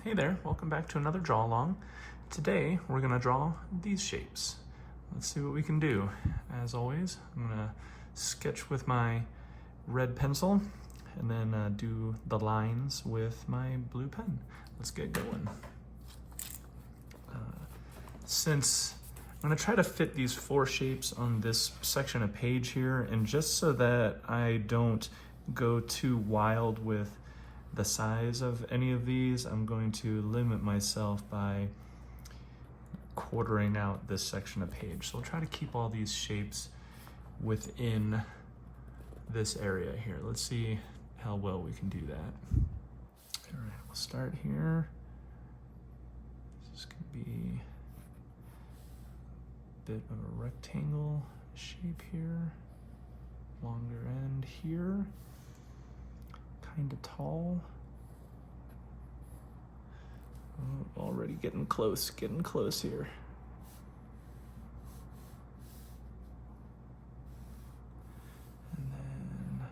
Hey there, welcome back to another draw along. Today we're gonna draw these shapes. Let's see what we can do. As always, I'm gonna sketch with my red pencil and then do the lines with my blue pen. Let's get going. Since I'm gonna try to fit these 4 shapes on this section of page here, and just so that I don't go too wild with the size of any of these, I'm going to limit myself by quartering out this section of page. So I'll try to keep all these shapes within this area here. Let's see how well we can do that. All right, we'll start here. This is gonna be a bit of a rectangle shape here. Longer end here. Kind of tall. Oh, already getting close here. And then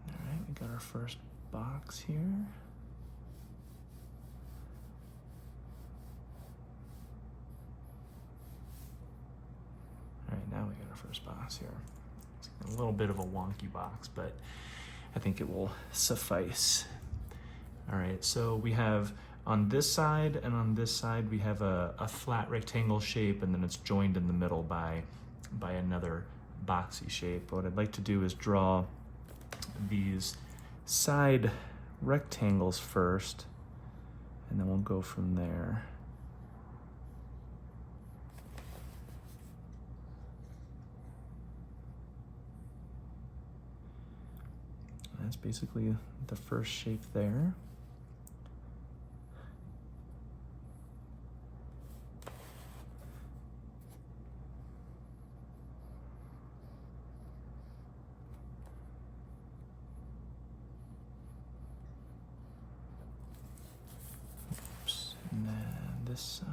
right. We got our first box here. All right, now we got our first box here. It's a little bit of a wonky box, but I think it will suffice. All right, so we have on this side and on this side, we have a flat rectangle shape, and then it's joined in the middle by another boxy shape. What I'd like to do is draw these side rectangles first, and then we'll go from there. That's basically the first shape there. And then this side,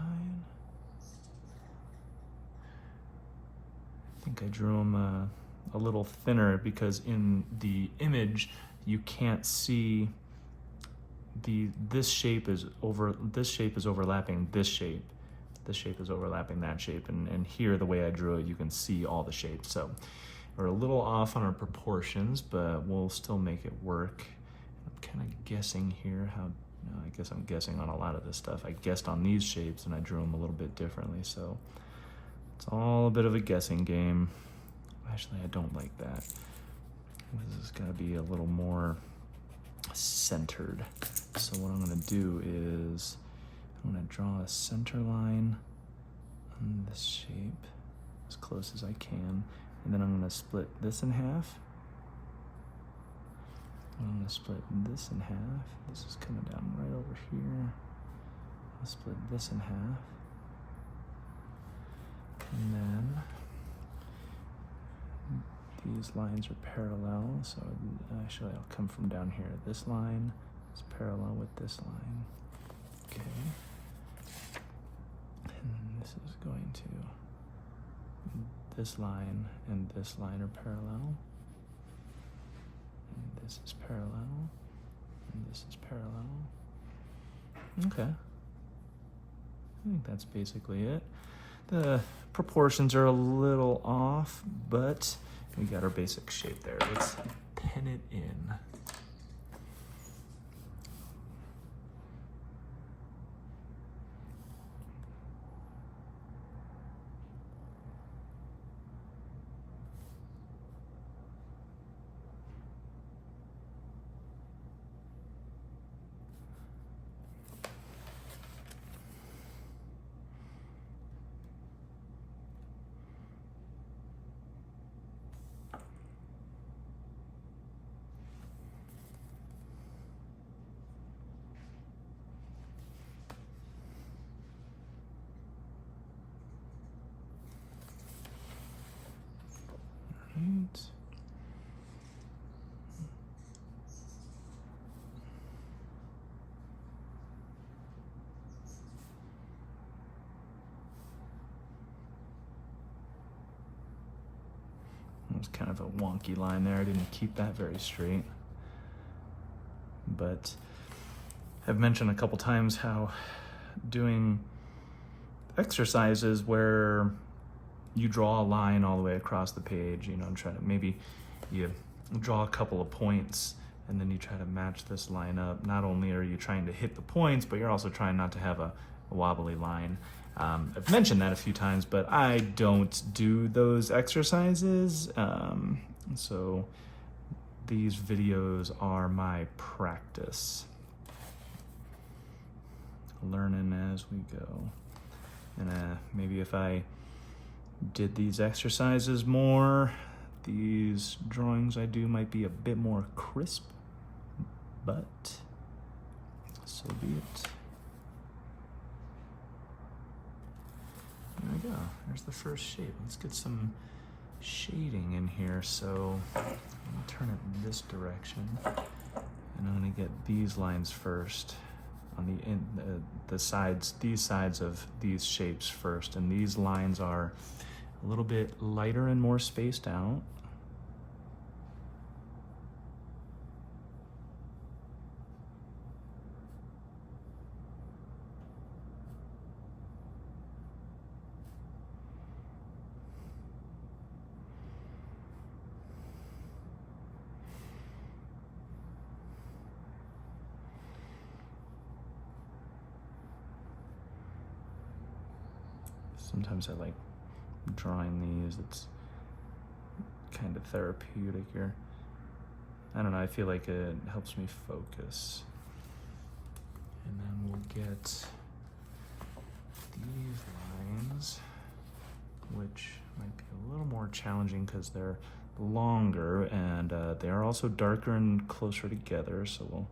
I think I drew them a little thinner because in the image you can't see this shape is overlapping this shape. This shape is overlapping that shape, and here the way I drew it, you can see all the shapes. So we're a little off on our proportions, but we'll still make it work. I'm kind of guessing here how. I guess I'm guessing on a lot of this stuff. I guessed on these shapes and I drew them a little bit differently, so it's all a bit of a guessing game. Actually, I don't like that. This is gonna be a little more centered. So what I'm gonna do is I'm gonna draw a center line on this shape as close as I can, and then I'm gonna split this in half. I'm gonna split this in half. This is coming down right over here. I'll split this in half. And then these lines are parallel, so actually I'll come from down here. This line is parallel with this line. Okay. And this is going to, this line and this line are parallel. And this is parallel, and this is parallel. Okay. I think that's basically it. The proportions are a little off, but we got our basic shape there. Let's pen it in. kind of a wonky line there. I didn't keep that very straight. But I've mentioned a couple times how doing exercises where you draw a line all the way across the page, you know, and try to maybe you draw a couple of points and then you try to match this line up. Not only are you trying to hit the points, but you're also trying not to have a wobbly line. I've mentioned that a few times, but I don't do those exercises. So these videos are my practice. Learning as we go. And maybe if I did these exercises more, these drawings I do might be a bit more crisp, but so be it. There we go. There's the first shape. Let's get some shading in here. So I'm gonna turn it this direction, and I'm gonna get these lines first on the sides, these sides of these shapes first, and these lines are a little bit lighter and more spaced out. Sometimes I like drawing these. It's kind of therapeutic here. I don't know, I feel like it helps me focus. And then we'll get these lines, which might be a little more challenging because they're longer and they are also darker and closer together. So we'll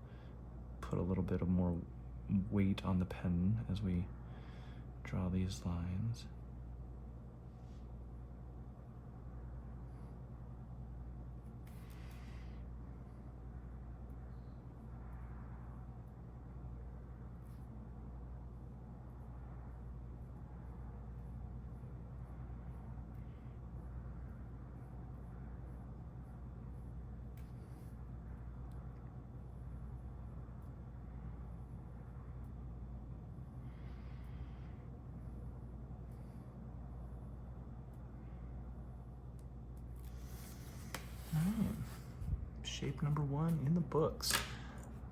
put a little bit of more weight on the pen as we draw these lines. Shape number 1 in the books.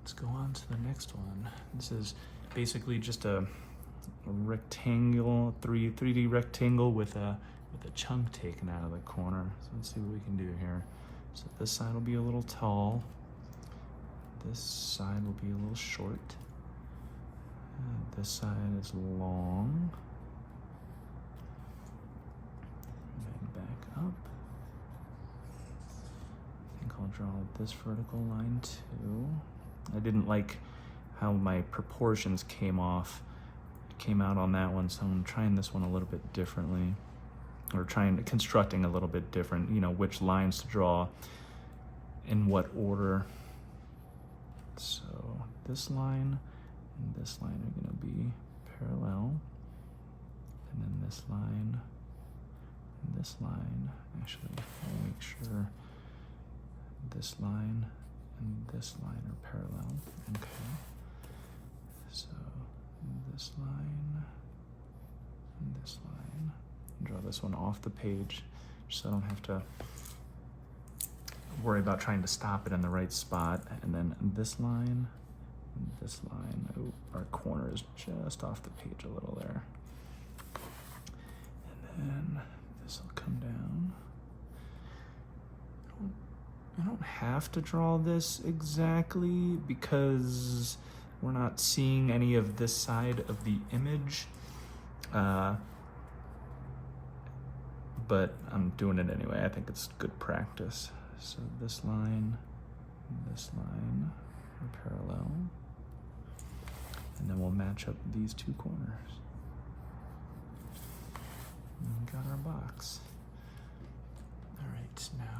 Let's go on to the next one. This is basically just a rectangle, 3D rectangle with a chunk taken out of the corner. So let's see what we can do here. So this side will be a little tall. This side will be a little short. This side is long. And back up. I'll draw this vertical line too. I didn't like how my proportions came out on that one, so I'm trying this one a little bit differently, or constructing a little bit different, you know, which lines to draw in what order. So this line and this line are gonna be parallel, and then this line and this line, actually, I'll make sure this line and this line are parallel. Okay. So this line and this line. Draw this one off the page so I don't have to worry about trying to stop it in the right spot. And then this line and this line. Oh, our corner is just off the page a little there. And then this will come down. I don't have to draw this exactly because we're not seeing any of this side of the image, but I'm doing it anyway. I think it's good practice. So this line and this line are parallel, and then we'll match up these two corners. And we got our box. All right, now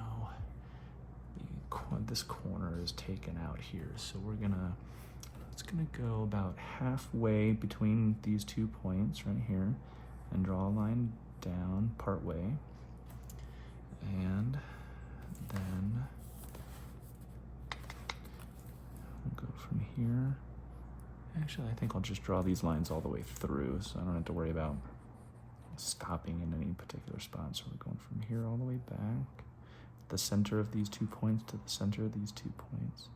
this corner is taken out here, so it's gonna go about halfway between these 2 points right here and draw a line down part way, and Then we'll go from here. Actually, I think I'll just draw these lines all the way through, so I don't have to worry about stopping in any particular spot. So we're going from here all the way back, the center of these 2 points to the center of these 2 points.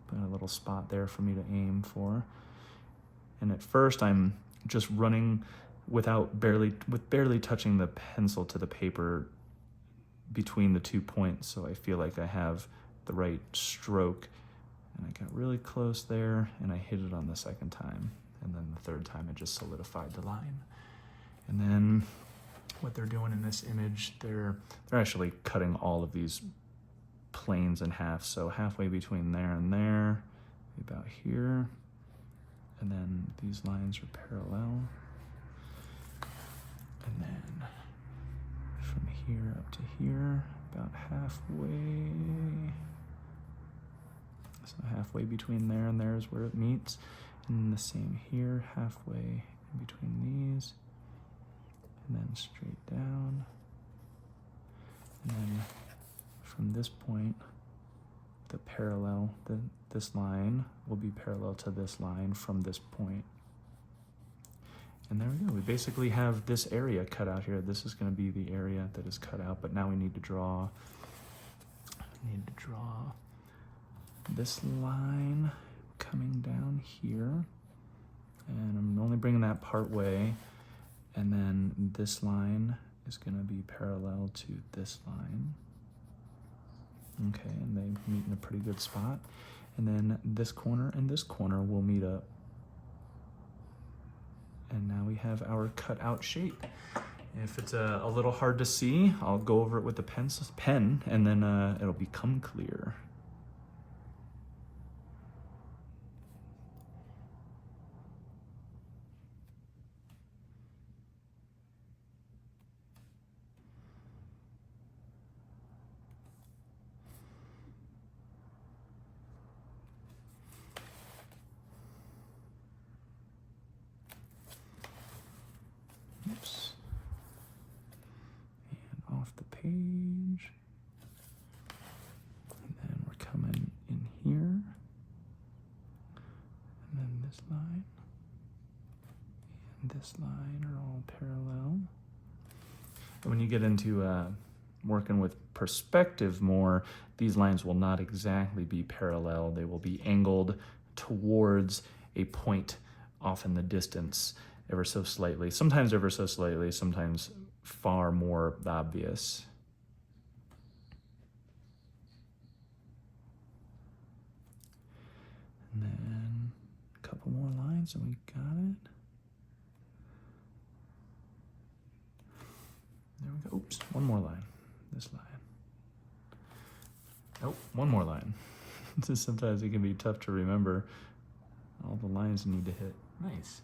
Put a little spot there for me to aim for. And at first I'm just running with barely touching the pencil to the paper between the 2 points, so I feel like I have the right stroke. And I got really close there, and I hit it on the second time. And then the third time, it just solidified the line. And then what they're doing in this image, they're actually cutting all of these planes in half. So halfway between there and there, about here. And then these lines are parallel. And then from here up to here, about halfway. So halfway between there and there is where it meets. And the same here, halfway in between these. And then straight down. And then from this point, this line will be parallel to this line from this point. And there we go. We basically have this area cut out here. This is going to be the area that is cut out, but now we need to draw this line coming down here. And I'm only bringing that part way. And then this line is going to be parallel to this line. Okay, and they meet in a pretty good spot. And then this corner and this corner will meet up. And now we have our cutout shape. If it's a little hard to see, I'll go over it with the pen, and then it'll become clear. Oops. And off the page. And then we're coming in here. And then this line and this line are all parallel. And when you get into working with perspective more, these lines will not exactly be parallel. They will be angled towards a point off in the distance ever so slightly, sometimes ever so slightly, sometimes far more obvious. And then a couple more lines and we got it. There we go. Oops, one more line. This line. Oh, one more line. Sometimes it can be tough to remember all the lines you need to hit. Nice.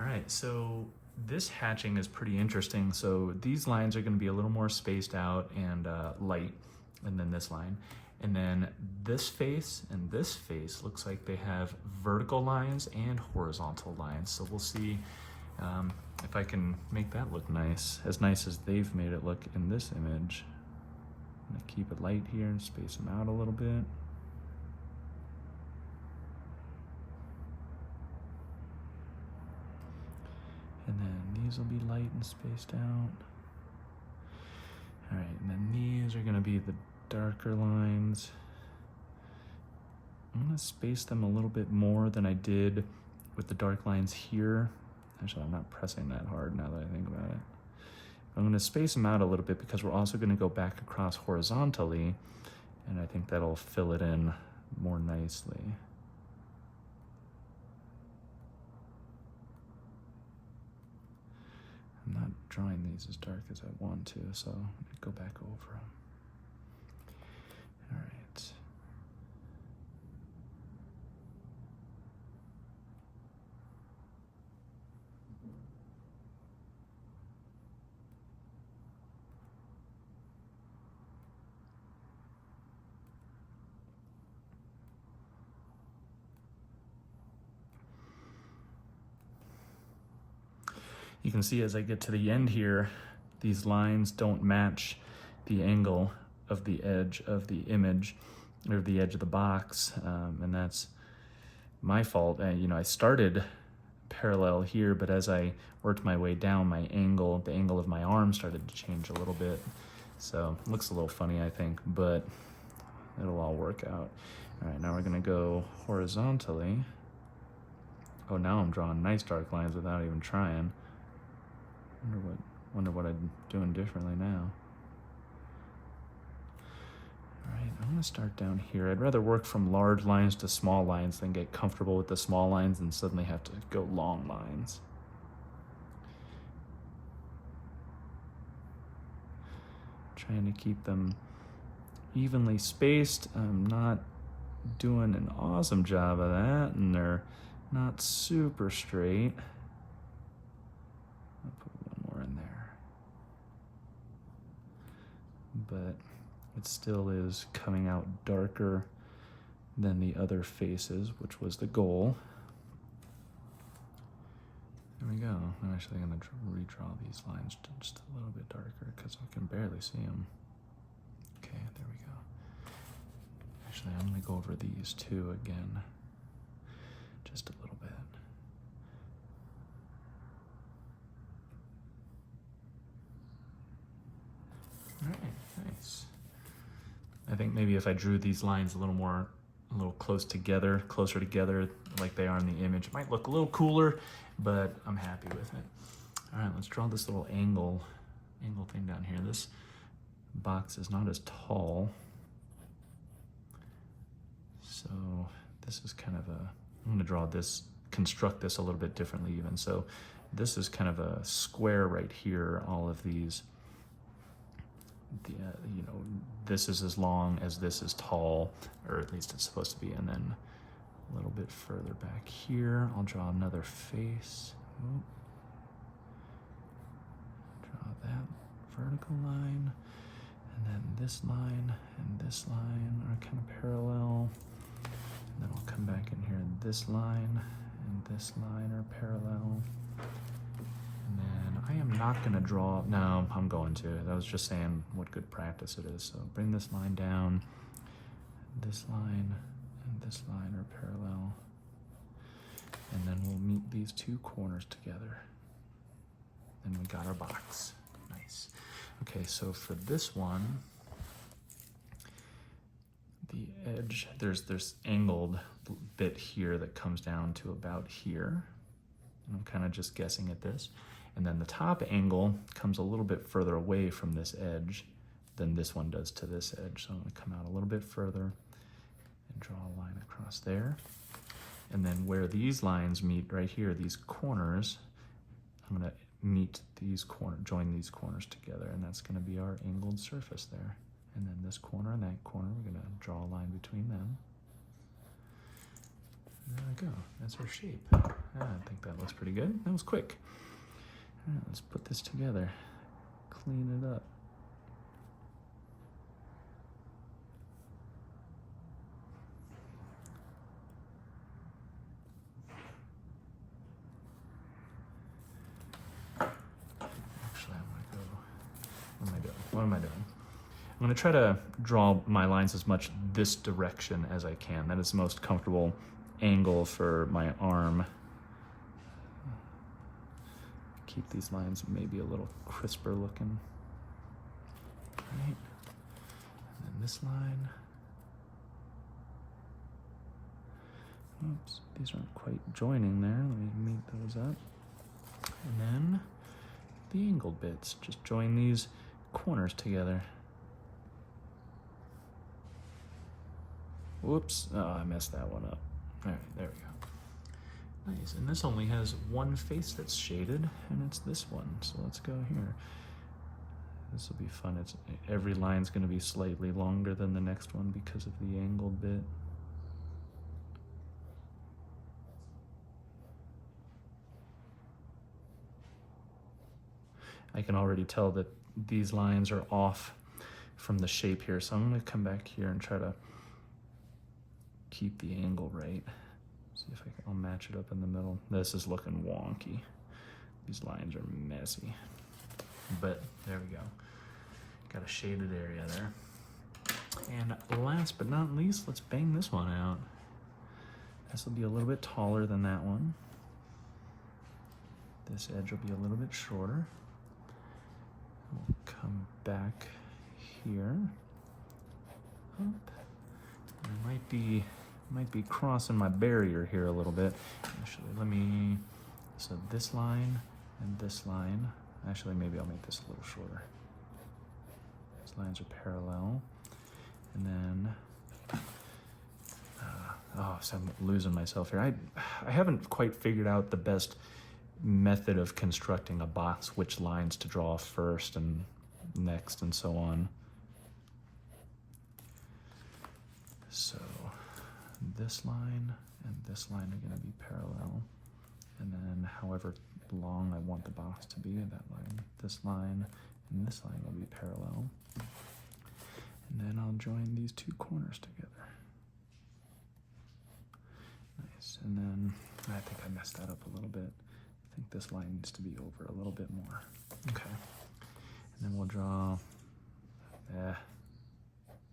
All right, so this hatching is pretty interesting. So these lines are going to be a little more spaced out and light, and then this line. And then this face and this face looks like they have vertical lines and horizontal lines. So we'll see if I can make that look nice as they've made it look in this image. I'm gonna keep it light here and space them out a little bit. And then these will be light and spaced out. All right, and then these are gonna be the darker lines. I'm gonna space them a little bit more than I did with the dark lines here. Actually, I'm not pressing that hard now that I think about it. I'm gonna space them out a little bit because we're also gonna go back across horizontally, and I think that'll fill it in more nicely. I'm not drawing these as dark as I want to, so I'm gonna go back over them. All right. You can see as I get to the end here, these lines don't match the angle of the edge of the image, or the edge of the box, and that's my fault. You know, I started parallel here, but as I worked my way down, the angle of my arm started to change a little bit. So it looks a little funny, I think, but it'll all work out. All right, now we're gonna go horizontally. Oh, now I'm drawing nice dark lines without even trying. Wonder what I'm doing differently now. All right, I'm gonna start down here. I'd rather work from large lines to small lines than get comfortable with the small lines and suddenly have to go long lines. Trying to keep them evenly spaced. I'm not doing an awesome job of that, and they're not super straight. I'll put one more in there. But it still is coming out darker than the other faces, which was the goal. There we go. I'm actually going to redraw these lines just a little bit darker because I can barely see them. Okay, there we go. Actually, I'm going to go over these two again, just a little bit. All right, nice. I think maybe if I drew these lines a little closer together like they are in the image, it might look a little cooler, but I'm happy with it. All right, let's draw this little angle thing down here. This box is not as tall, so this is kind of I'm gonna draw this, construct this a little bit differently even. So this is kind of a square right here. All of these, you know, this is as long as this is tall, or at least it's supposed to be, and then a little bit further back here, I'll draw another face. Oh. Draw that vertical line, and then this line and this line are kind of parallel. And then I'll come back in here, and this line and this line are parallel. And then I am not gonna draw, no, I'm going to. I was just saying what good practice it is. So bring this line down, this line and this line are parallel. And then we'll meet these two corners together. And we got our box. Nice. Okay, so for this one, the edge, there's angled bit here that comes down to about here. And I'm kind of just guessing at this. And then the top angle comes a little bit further away from this edge than this one does to this edge. So I'm gonna come out a little bit further and draw a line across there. And then where these lines meet right here, these corners, I'm gonna join these corners together, and that's gonna be our angled surface there. And then this corner and that corner, we're gonna draw a line between them. There we go, that's our shape. I think that looks pretty good. That was quick. All right, let's put this together, clean it up. Actually, what am I doing? I'm gonna try to draw my lines as much this direction as I can. That is the most comfortable angle for my arm. Keep these lines maybe a little crisper looking. Right. And then this line. Oops, these aren't quite joining there. Let me meet those up. And then the angled bits. Just join these corners together. Whoops, oh, I messed that one up. All right, there we go. Nice, and this only has one face that's shaded, and it's this one. So let's go here. This will be fun. Every line's gonna be slightly longer than the next one because of the angled bit. I can already tell that these lines are off from the shape here, so I'm gonna come back here and try to keep the angle right. See if I'll match it up in the middle. This is looking wonky. These lines are messy, but there we go. Got a shaded area there. And last but not least, let's bang this one out. This will be a little bit taller than that one. This edge will be a little bit shorter. We'll come back here. Up. I might be crossing my barrier here a little bit. Actually, so this line and this line. Actually, maybe I'll make this a little shorter. These lines are parallel. And then, so I'm losing myself here. I haven't quite figured out the best method of constructing a box, which lines to draw first and next and so on. So this line and this line are going to be parallel, and then however long I want the box to be, that line, this line, and this line will be parallel. And then I'll join these two corners together. Nice. And then I think I messed that up a little bit. I think this line needs to be over a little bit more. Okay. And then we'll draw,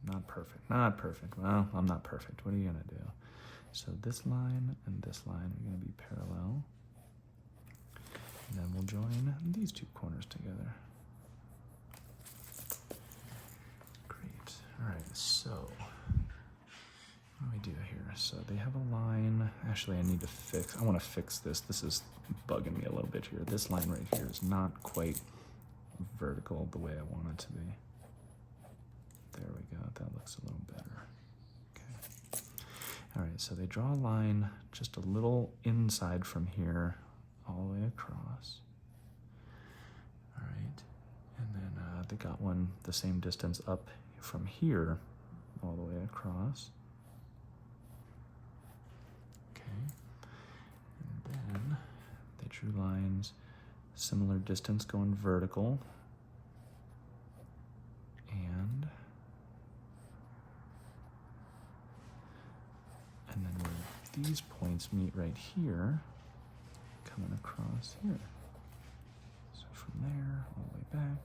not perfect, not perfect. Well, I'm not perfect. What are you gonna do? So this line and this line are gonna be parallel. And then we'll join these two corners together. Great. All right, so what do we do here? So they have a line. Actually, I want to fix this. This is bugging me a little bit here. This line right here is not quite vertical the way I want it to be. There we go. That looks a little better. Okay. All right, so they draw a line just a little inside from here all the way across. All right. And then they got one the same distance up from here all the way across. Okay. And then they drew lines similar distance going vertical. And then where these points meet right here, coming across here. So from there all the way back.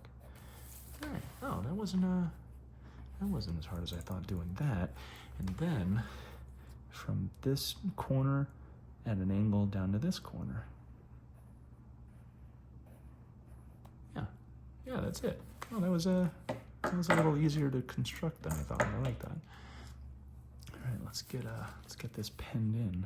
All right. Oh, that wasn't as hard as I thought doing that. And then from this corner at an angle down to this corner. Yeah, that's it. Oh, that was a little easier to construct than I thought. I like that. All right, let's get this penned in.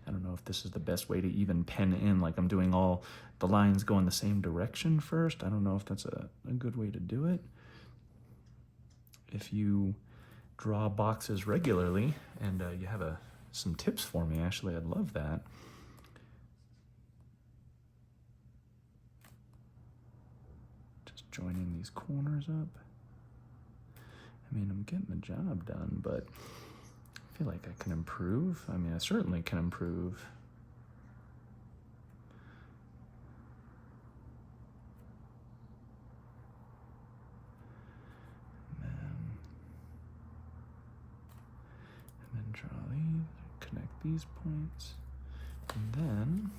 I don't know if this is the best way to even pen in, like I'm doing all the lines going the same direction first. I don't know if that's a good way to do it. If you draw boxes regularly and you have some tips for me, actually, I'd love that. Just joining these corners up. I mean, I'm getting the job done, but I feel like I can improve. I mean, I certainly can improve. And then draw these, connect these points, and then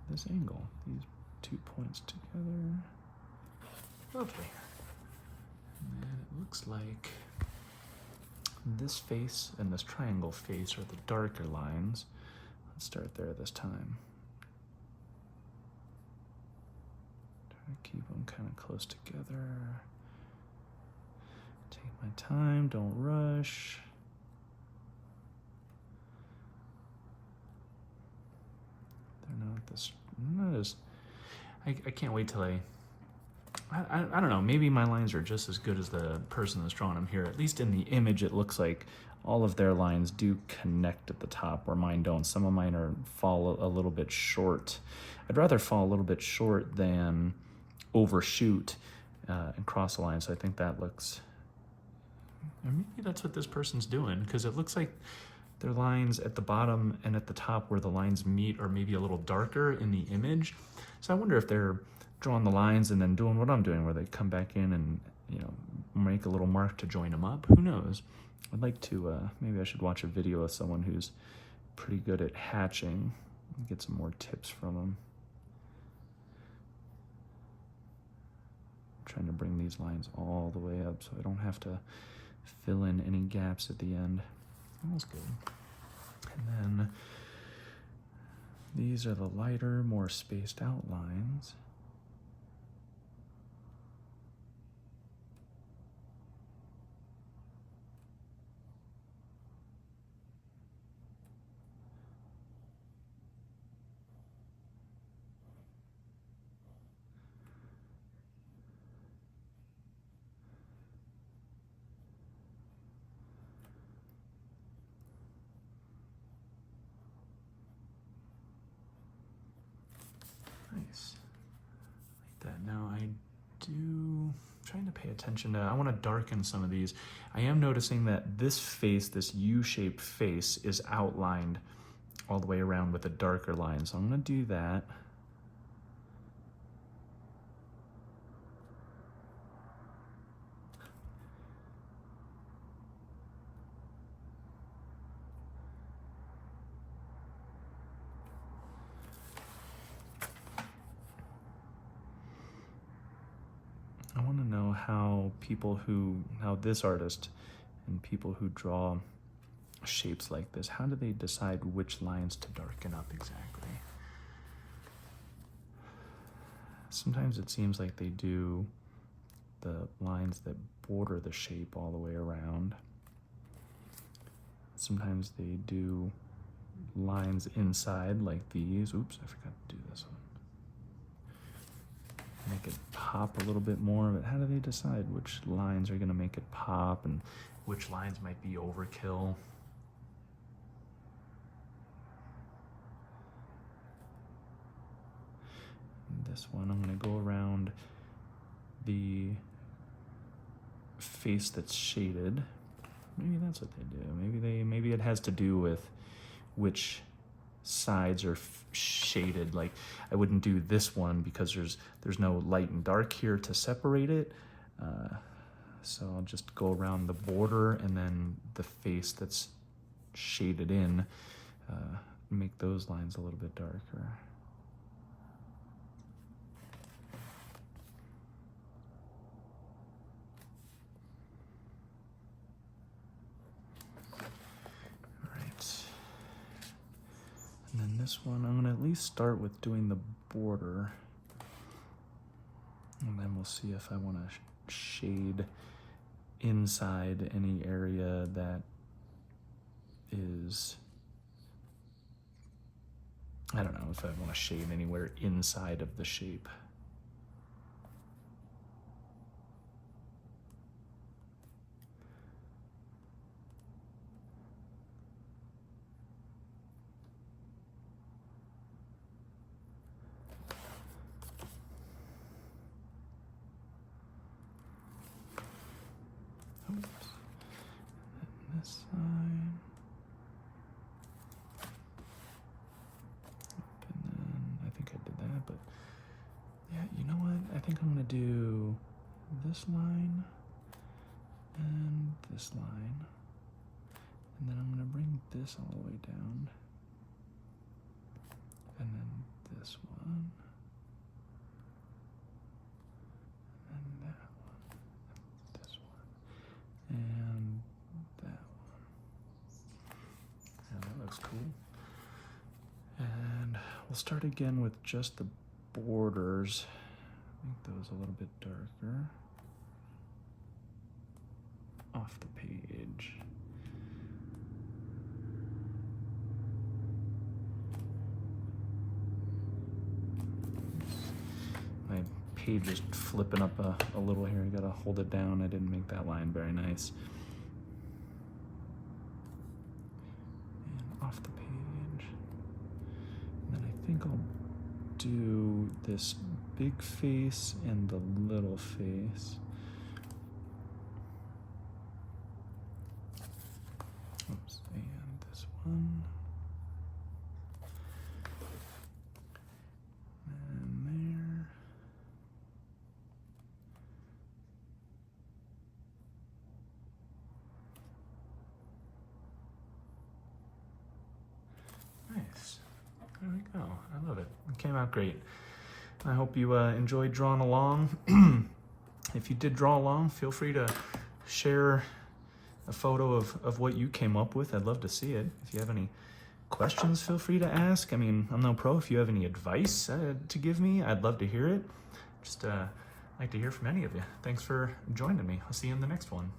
this angle, these two points together. Lovely. And then it looks like this face and this triangle face are the darker lines. Let's start there this time. Try to keep them kind of close together. Take my time, don't rush. They're not as, I can't wait till I don't know, maybe my lines are just as good as the person that's drawing them here. At least in the image, it looks like all of their lines do connect at the top, where mine don't. Some of mine fall a little bit short. I'd rather fall a little bit short than overshoot and cross the line. So I think that looks, or maybe that's what this person's doing, because it looks like their lines at the bottom and at the top where the lines meet are maybe a little darker in the image. So I wonder if they're drawing the lines and then doing what I'm doing, where they come back in and, you know, make a little mark to join them up. Who knows? I'd like to, maybe I should watch a video of someone who's pretty good at hatching. Get some more tips from him. I'm trying to bring these lines all the way up so I don't have to fill in any gaps at the end. That's good. And then these are the lighter, more spaced out lines. Nice. Like that. Now I'm trying to pay attention to, I want to darken some of these. I am noticing that this face, this U-shaped face, is outlined all the way around with a darker line. So I'm going to do that. I want to know how this artist and people who draw shapes like this, how do they decide which lines to darken up exactly? Sometimes it seems like they do the lines that border the shape all the way around. Sometimes they do lines inside like these. Oops, I forgot to do this one. Make it pop a little bit more, but how do they decide which lines are going to make it pop and which lines might be overkill? And this one, I'm going to go around the face that's shaded. Maybe that's what they do. Maybe it has to do with which sides are shaded. Like I wouldn't do this one because there's no light and dark here to separate it. So I'll just go around the border and then the face that's shaded in, make those lines a little bit darker. And then this one, I'm gonna at least start with doing the border. And then we'll see if I wanna shade inside any area that is, I don't know if I wanna shade anywhere inside of the shape. This side. And then I think I did that, but yeah, you know what? I think I'm gonna do this line and this line. And then I'm gonna bring this all the way down. And then this one. And that one. This one. And that one. Yeah, that looks cool. And we'll start again with just the borders. Make those a little bit darker. Off the page. My page is flipping up a little here. I gotta hold it down. I didn't make that line very nice. And off the page. And then I think I'll do this big face and the little face. Oops, and this one. And there. There we go. I love it. It came out great. I hope you enjoyed drawing along. If you did draw along, feel free to share a photo of what you came up with. I'd love to see it. If you have any questions, feel free to ask. I mean, I'm no pro. If you have any advice to give me, I'd love to hear it. Just like to hear from any of you. Thanks for joining me. I'll see you in the next one.